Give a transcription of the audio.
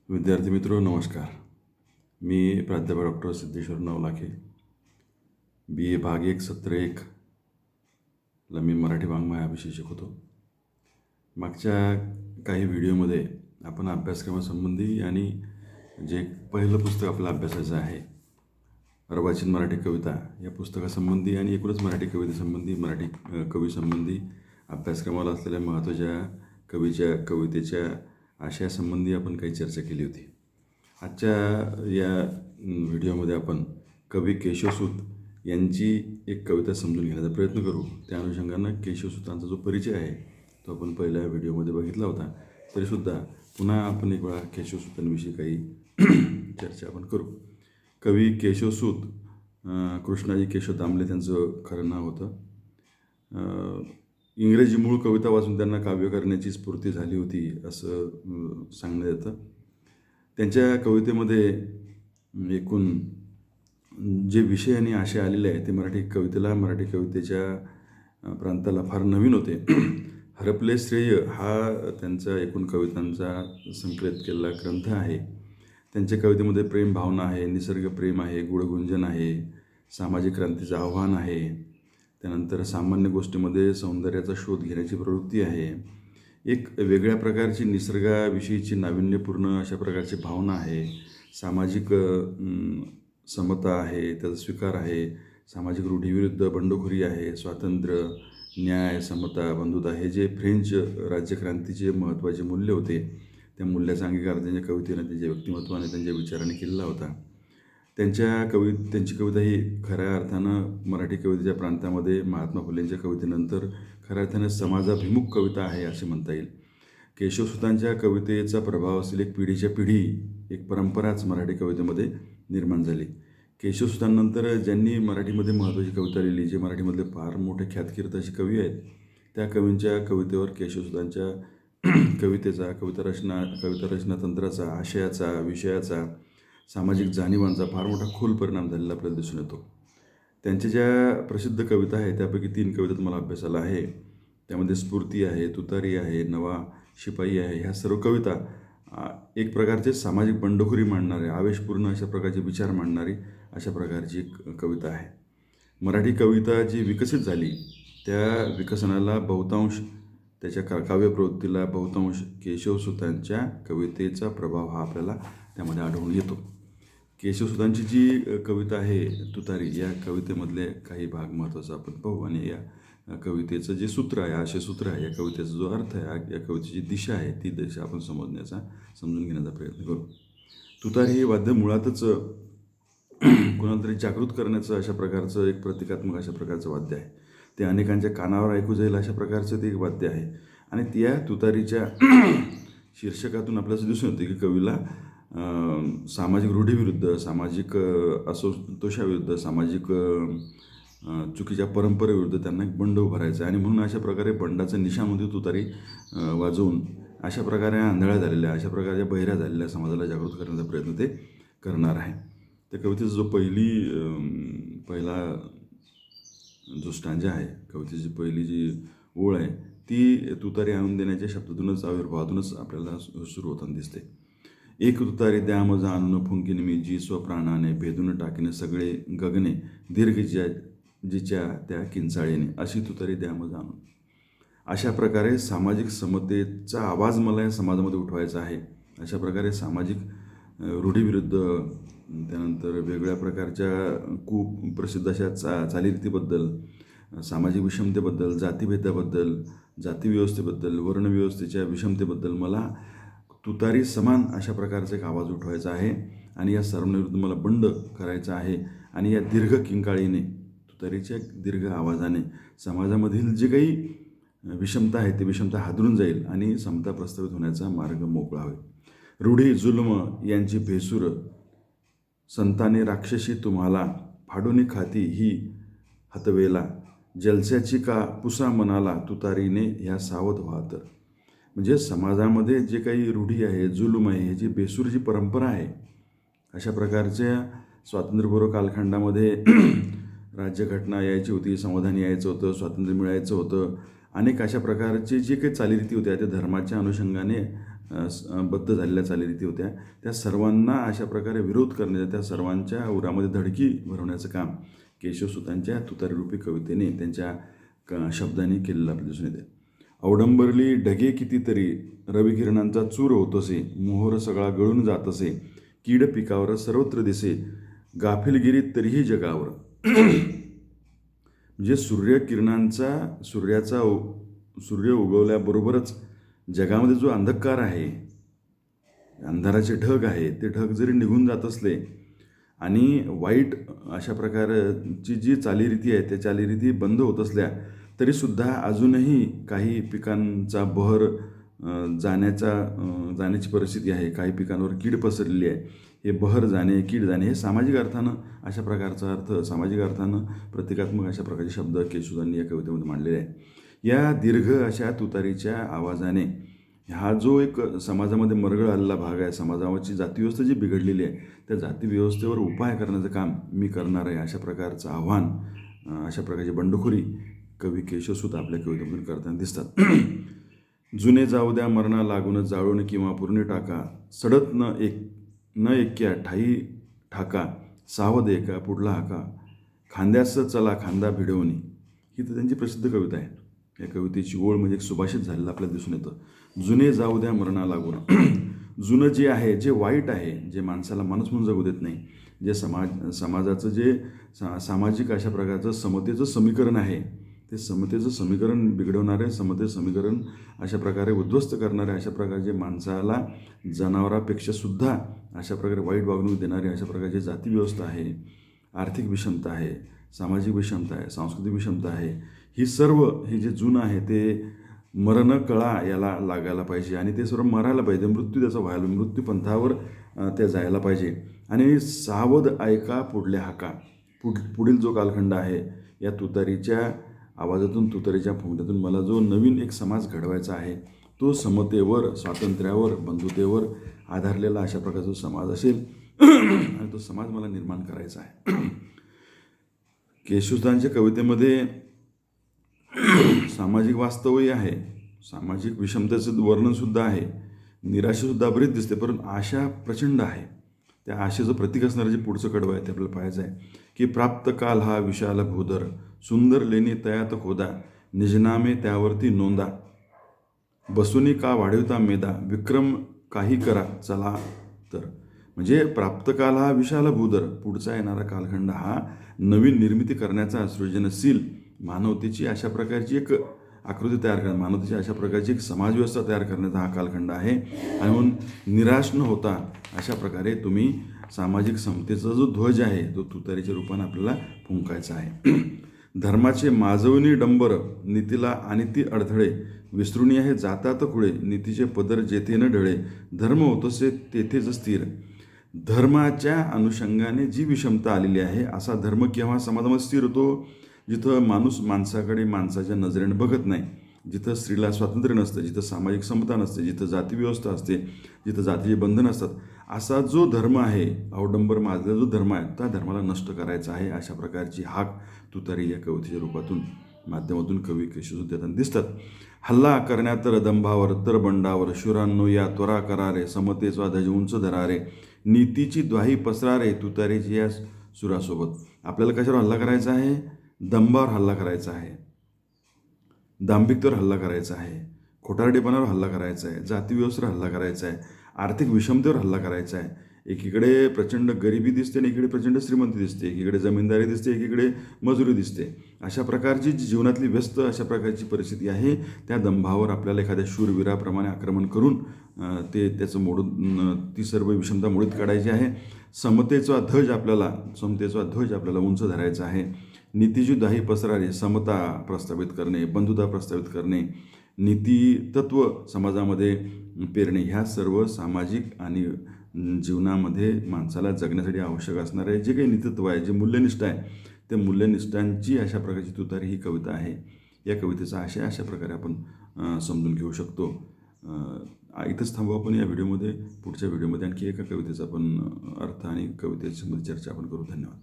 विद्यार्थी मित्रो नमस्कार. मी प्राध्यापक डॉक्टर सिद्धेश्वर नवलाखे, BA भाग 1 सत्र 1 ला मी मराठी वाङ्मय हा विषय शिकवतो. मागच्या काही व्हिडिओमध्ये आपण अभ्यासक्रमासंबंधी आणि जे पहिलं पुस्तक आपलं अभ्यासाचं आहे अर्वाचीन मराठी कविता या पुस्तकासंबंधी आणि एकूणच मराठी कवितेसंबंधी मराठी कवीसंबंधी अभ्यासक्रमाला असलेल्या महत्त्वाच्या कवितेच्या आशयासंबंधी आपण काही चर्चा केली होती. आजच्या या व्हिडिओमध्ये आपण कवी केशवसूत यांची एक कविता समजून घेण्याचा प्रयत्न करू. त्या अनुषंगानं केशवसूतांचा जो परिचय आहे तो आपण पहिल्या व्हिडिओमध्ये बघितला होता. तरीसुद्धा पुन्हा आपण एक वेळा केशवसूतांविषयी काही चर्चा आपण करू. कवी केशवसूत कृष्णाजी केशव दामले त्यांचं खरं नाव होतं. इंग्रजी मूळ कविता वाचून त्यांना काव्य करण्याची स्फूर्ती झाली होती असं सांगण्यात येतं. त्यांच्या कवितेमध्ये एकूण जे विषय आणि आशय आलेले आहे ते मराठी कवितेच्या प्रांताला फार नवीन होते. हरपले श्रेय हा त्यांचा एकूण कवितांचा संकलित केलेला ग्रंथ आहे. त्यांच्या कवितेमध्ये प्रेम भावना आहे, निसर्ग प्रेम आहे, गुणगुंजन आहे, सामाजिक क्रांतीचं आव्हान आहे, त्यानंतर सामान्य गोष्टीमध्ये सौंदर्याचा शोध घेण्याची प्रवृत्ती आहे, एक वेगळ्या प्रकारची निसर्गाविषयीची नाविन्यपूर्ण अशा प्रकारची भावना आहे, सामाजिक समता आहे, त्याचा स्वीकार आहे, सामाजिक रूढीविरुद्ध बंडखोरी आहे, स्वातंत्र्य, न्याय, समता, बंधुता हे जे फ्रेंच राज्यक्रांतीचे महत्त्वाचे मूल्य होते त्या मूल्याचा अंगीकार त्यांच्या कवितेने, त्यांच्या व्यक्तिमत्वाने, त्यांच्या विचाराने केलेला होता. त्यांची कविता ही खऱ्या अर्थानं मराठी कवितेच्या प्रांतामध्ये महात्मा फुलेंच्या कवितेनंतर खऱ्या अर्थानं समाजाभिमुख कविता आहे असे म्हणता येईल. केशवसूतांच्या कवितेचा प्रभाव असेल एक पिढीच्या पिढी एक परंपराच मराठी कवितेमध्ये निर्माण झाली. केशवसूतांनंतर ज्यांनी मराठीमध्ये महत्त्वाची कविता लिहिली, जे मराठीमधले फार मोठे ख्यातकीर्त असे कवी आहेत, त्या कवींच्या कवितेवर केशवसूतांच्या कवितेचा, कविता रचना तंत्राचा, आशयाचा, विषयाचा, सामाजिक जाणीवांचा फार मोठा खोल परिणाम झालेला आपल्याला दिसून येतो. त्यांच्या ज्या प्रसिद्ध कविता आहेत त्यापैकी 3 कविता तुम्हाला अभ्यासाला आहे. त्यामध्ये स्फूर्ती आहे, तुतारी आहे, नवा शिपाई आहे. ह्या सर्व कविता एक प्रकारचे सामाजिक बंडखोरी मांडणारे, आवेशपूर्ण अशा प्रकारचे विचार मांडणारी अशा प्रकारची एक कविता आहे. मराठी कविता जी विकसित झाली त्या विकसनाला बहुतांश त्याच्या काव्यप्रवृत्तीला बहुतांश केशवसूतांच्या कवितेचा प्रभाव हा आपल्याला त्यामध्ये आढळून येतो. केशवसूतांची जी कविता आहे तुतारी, या कवितेमधले काही भाग महत्त्वाचा आपण पाहू आणि या कवितेचं जे सूत्र आहे, आशयसूत्र आहे, या कवितेचा जो अर्थ आहे, या कवितेची दिशा आहे ती दिशा आपण समजून घेण्याचा प्रयत्न करू. तुतारी हे वाद्य मुळातच कोणाला तरी जागृत करण्याचं अशा प्रकारचं एक प्रतिकात्मक अशा प्रकारचं वाद्य आहे. ते अनेकांच्या कानावर ऐकू जाईल अशा प्रकारचं ते एक वाद्य आहे. आणि त्या तुतारीच्या शीर्षकातून आपल्याला दिसून येते की कवीला सामाजिक रूढीविरुद्ध, सामाजिक असंतोषाविरुद्ध, सामाजिक चुकीच्या परंपरेविरुद्ध त्यांना एक बंड उभारायचा आहे. आणि म्हणून अशा प्रकारे बंडाचं निशामध्ये तुतारी वाजवून अशा प्रकारे आंधळ्या झालेल्या, अशा प्रकारच्या बहिऱ्या झालेल्या समाजाला जागृत करण्याचा प्रयत्न ते करणार आहे. त्या कवितेचा जो पहिला जो स्टांजा आहे, कवितेची पहिली जी ओळ आहे ती तुतारी आणून देण्याच्या शब्दातूनच, आविर्भावातूनच आपल्याला सुरू होताना दिसते. एक तुतारी द्या मज आणून फुंकीन मी जी स्वप्राणाने, भेदून टाकीन सगळे गगने, दीर्घ जिच्या त्या किंचाळीने, अशी तुतारी द्या मज आणून. अशा प्रकारे सामाजिक समतेचा आवाज मला या समाजामध्ये उठवायचा आहे. अशा प्रकारे सामाजिक रूढीविरुद्ध, त्यानंतर वेगळ्या प्रकारच्या कुप्रसिद्ध अशा चालीरीतीबद्दल, सामाजिक विषमतेबद्दल, जातीभेदाबद्दल, जातीव्यवस्थेबद्दल, वर्णव्यवस्थेच्या विषमतेबद्दल मला तुतारी समान अशा प्रकारचा एक आवाज उठवायचा आहे आणि या सर्वांविरुद्ध मला बंड करायचा आहे. आणि या दीर्घ किंकाळीने, तुतारीच्या दीर्घ आवाजाने समाजामधील जे काही विषमता आहे ती विषमता हादरून जाईल आणि समता प्रस्थापित होण्याचा मार्ग मोकळा होईल. रूढी जुल्म यांची भेसूर, संताने राक्षसी तुम्हाला, फाडून खाती ही हतवेला, जलस्याची का पुसा मनाला, तुतारीने ह्या सावध व्हा तर. म्हणजे समाजामध्ये जे काही रूढी आहे, जुलूम आहे, ह्याची बेसूर जी परंपरा आहे, अशा प्रकारच्या स्वातंत्र्यपूर्व कालखंडामध्ये राज्यघटना यायची होती, संविधान यायचं होतं, स्वातंत्र्य मिळायचं होतं, अनेक अशा प्रकारचे जे काही चालीरीती होत्या त्या धर्माच्या अनुषंगाने बद्ध झालेल्या चालीरीती होत्या, त्या सर्वांना अशा प्रकारे विरोध करण्याचं, त्या सर्वांच्या उरामध्ये धडकी भरवण्याचं काम केशवसुतांच्या तुतारीरूपी कवितेने त्यांच्या शब्दांनी केलेलं आपल्याला दिसून येते. अवडंबरली ढगे कितीतरी, रविकिरणांचा चूर होत असे, मोहर सगळा गळून जात असे, कीड पिकावर सर्वत्र दिसे, गाफिलगिरी तरीही जगावर. म्हणजे सूर्य उगवल्याबरोबरच जगामध्ये जो अंधकार आहे, अंधाराचे ढग आहे, ते ढग जरी निघून जात असले आणि वाईट अशा प्रकारची जी चालीरीती आहे त्या चालीरीती बंद होत असल्या तरीसुद्धा अजूनही काही पिकांचा बहर जाण्याची परिस्थिती आहे. काही पिकांवर कीड पसरलेली आहे. हे बहर जाणे, कीड जाणे हे सामाजिक अर्थानं अशा प्रकारचा अर्थ, सामाजिक अर्थानं प्रतिकात्मक अशा प्रकारचे शब्द केशवसुतांनी या कवितेमध्ये मांडलेले आहे. या दीर्घ अशा तुतारीच्या आवाजाने हा जो एक समाजामध्ये मरगळ आलेला भाग आहे, समाजाची जातीव्यवस्था जी बिघडलेली आहे, त्या जातीव्यवस्थेवर उपाय करण्याचं काम मी करणार आहे, अशा प्रकारचं आव्हान, अशा प्रकारची बंडखोरी कवी केशवसुत आपल्या कवितेमधून करताना दिसतात. जुने जाऊ द्या मरणा लागून, जाळून किंवा पूर्ण टाका, सडत न एक्या ठाई ठाका, सावध एका पुढला हाका, खांद्यास चला खांदा भिडवणी. ही तर त्यांची प्रसिद्ध कविता आहे. या कवितेची ओळ म्हणजे एक सुभाषित झालेलं आपल्याला दिसून येतं. जुने जाऊ द्या मरणा लागून. जुनं जे आहे, जे वाईट आहे, जे माणसाला माणूस म्हणून जगू देत नाही, जे समाजाचं जे सामाजिक अशा प्रकारचं समतेचं समीकरण आहे, ते समतेचं समीकरण बिघडवणारे, समतेचं समीकरण अशा प्रकारे उद्ध्वस्त करणारे, अशा प्रकारचे माणसाला जनावरापेक्षा सुद्धा अशा प्रकारे वाईट वागणूक देणारी अशा प्रकारची जाती व्यवस्था आहे, आर्थिक विषमता आहे, सामाजिक विषमता आहे, सांस्कृतिक विषमता आहे. ही सर्व हे जे जुनं आहे ते मरण कळा याला लागायला पाहिजे आणि ते सर्व मरायला पाहिजे, मृत्यू त्याचा व्हायला, मृत्यू पंथावर ते जायला पाहिजे. आणि सावध ऐका पुढल्या हाका. पुढील जो कालखंड आहे, या तुतारीच्या आवाजातून, तुतारीच्या फुंकण्यातून मला जो नवीन एक समाज घडवायचा आहे, तो समतेवर, स्वातंत्र्यावर, बंधुतेवर आधारलेला अशा प्रकारचा समाज असेल आणि तो समाज मला निर्माण करायचा आहे. केशवसुतांच्या कवितेमध्ये सामाजिक वास्तवही आहे, सामाजिक विषमतेचं वर्णनसुद्धा आहे, निराशेसुद्धा बरीच दिसते, परंतु आशा प्रचंड आहे. त्या आशेचं प्रतीक असणारं जे पुढचं कडवं आहे ते आपल्याला पाहायचं आहे की प्राप्त काल हा विशाल भूधर, सुंदर लेणी तयात खोदा, निजनामे त्यावरती नोंदा, बसुनी का वाढवता मेदा, विक्रम काही करा चला तर. म्हणजे प्राप्तकाल हा विशाल भूधर, पुढचा येणारा कालखंड हा नवीन निर्मिती करण्याचा, सृजनशील मानवतेची अशा प्रकारची एक आकृती तयार करणे, मानवतेची अशा प्रकारची एक समाजव्यवस्था तयार करण्याचा हा कालखंड आहे. आणि म्हणून निराश न होता अशा प्रकारे तुम्ही सामाजिक समतेचा जो ध्वज आहे तो तुतारीच्या रूपाने आपल्याला फुंकायचा आहे. धर्माचे माजवणी डंबर, नीतीला आणि ती अडथळे, विसरुणी आहे जातात खुळे, नीतीचे पदर जेथे न ढळे, धर्म होतसे तेथेच स्थिर. धर्माच्या अनुषंगाने जी विषमता आलेली आहे, असा धर्म केव्हा समाजामध्ये स्थिर होतो? जिथं माणूस माणसाकडे माणसाच्या नजरेने बघत नाही, जिथं स्त्रीला स्वातंत्र्य नसतं, जिथं सामाजिक समता नसते, जिथं जातीव्यवस्था असते, जिथं जातीचे बंधन असतात, असा जो धर्म आहे, अवडंबर माजलेला जो धर्म आहे, त्या धर्माला नष्ट करायचा आहे. अशा प्रकारची हाक तुतारी या कवितेच्या रूपातून, माध्यमातून कवी केशवसुत देताना दिसतात. हल्ला करण्या तर दंभावर, तर बंडावर, शुरांनो या त्वरा करारे, समतेचा ध्वज उंच धरारे, नीतीची द्वाही पसरारे, तुतारीची या सुरासोबत. आपल्याला कशावर हल्ला करायचा आहे? दंभावर हल्ला करायचा आहे, दांभिकतेवर हल्ला करायचा आहे, खोटारडेपणावर हल्ला करायचा आहे, जातीव्यवस्थेवर हल्ला करायचा आहे, आर्थिक विषमतेवर हल्ला करायचा आहे. एकीकडे प्रचंड गरिबी दिसते आणि एकीकडे प्रचंड श्रीमंती दिसते, एकीकडे जमीनदारी दिसते, एकीकडे मजुरी दिसते. अशा प्रकारची जीवनातली व्यस्त अशा प्रकारची परिस्थिती आहे. त्या दंभावर आपल्याला एखाद्या शूरवीराप्रमाणे आक्रमण करून त्याचं मोडून ती सर्व विषमता मोडीत काढायची आहे. समतेचा ध्वज आपल्याला उंच धरायचा आहे. नीतीची द्वाही पसरारे, समता प्रस्थापित करणे, बंधुता प्रस्थापित करणे, नीती तत्व समाजामध्ये पेरणे, ह्या सर्व सामाजिक आणि जीवनामध्ये माणसाला जगण्यासाठी आवश्यक असणारे जे काही नीतित्व आहे, जे मूल्यनिष्ठ आहे, त्या मूल्यनिष्ठांची अशा प्रकारची तुतारी ही कविता आहे. या कवितेचा आशय अशा प्रकारे आपण समजून घेऊ शकतो. इथंच थांबू आपण या व्हिडिओमध्ये. पुढच्या व्हिडिओमध्ये आणखी एका कवितेचा आपण अर्थ आणि कवितेची चर्चा आपण करू. धन्यवाद.